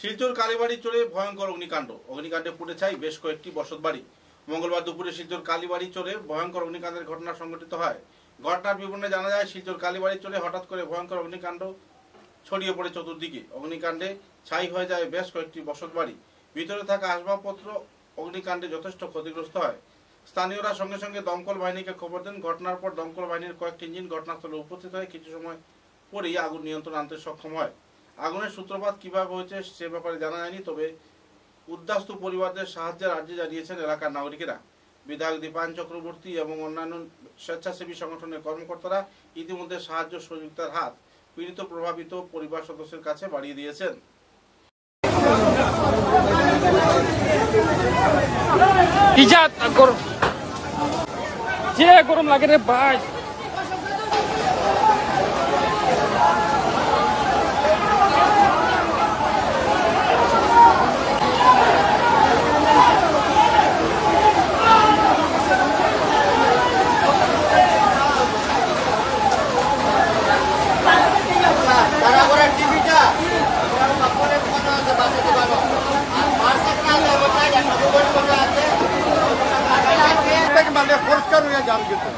শিলচর কালীবাড়ি চরে ভয়ঙ্কর অগ্নিকাণ্ডে পুড়ে ছাই বেশ কয়েকটি বসতবাড়ি। মঙ্গলবার দুপুরে শিলচর কালীবাড়ি চরে ভয়ঙ্কর অগ্নিকাণ্ডের ঘটনা সংঘটিত হয়। ঘটনার বিবরণে জানা যায়, শিলচর কালীবাড়ি চরে হঠাৎ করে ভয়ঙ্কর অগ্নিকাণ্ড ছড়িয়ে পড়ে চতুর্দিকে। অগ্নিকাণ্ডে ছাই হয়ে যায় বেশ কয়েকটি বসতবাড়ি। ভিতরে থাকা আসবাবপত্র অগ্নিকাণ্ডে যথেষ্ট ক্ষতিগ্রস্ত হয়। স্থানীয়রা সঙ্গে সঙ্গে দমকল বাহিনীকে খবর দেন। ঘটনার পর দমকল বাহিনীর কয়েকটি ইঞ্জিন ঘটনাস্থলে উপস্থিত হয়ে কিছু সময় পরেই আগুন নিয়ন্ত্রণ আনতে সক্ষম হয়। আগুনের সূত্রপাত কিভাবে হয়েছে সে ব্যাপারে জানা যায়নি, তবে উদ্বাস্তু পরিবারদের সাহায্যের আর্জি জানিয়েছেন এলাকার নাগরিকেরা। বিধায়ক দীপান চক্রবর্তী এবং অন্যান্য স্বেচ্ছাসেবী সংগঠনের কর্মকর্তারা ইতিমধ্যে সাহায্য সহযোগিতার হাত পীড়িত প্রভাবিত পরিবার সদস্যের কাছে বাড়িয়ে দিয়েছেন। গরম লাগে রে ভাই। পরিষ্কার হয়ে যান কিন্তু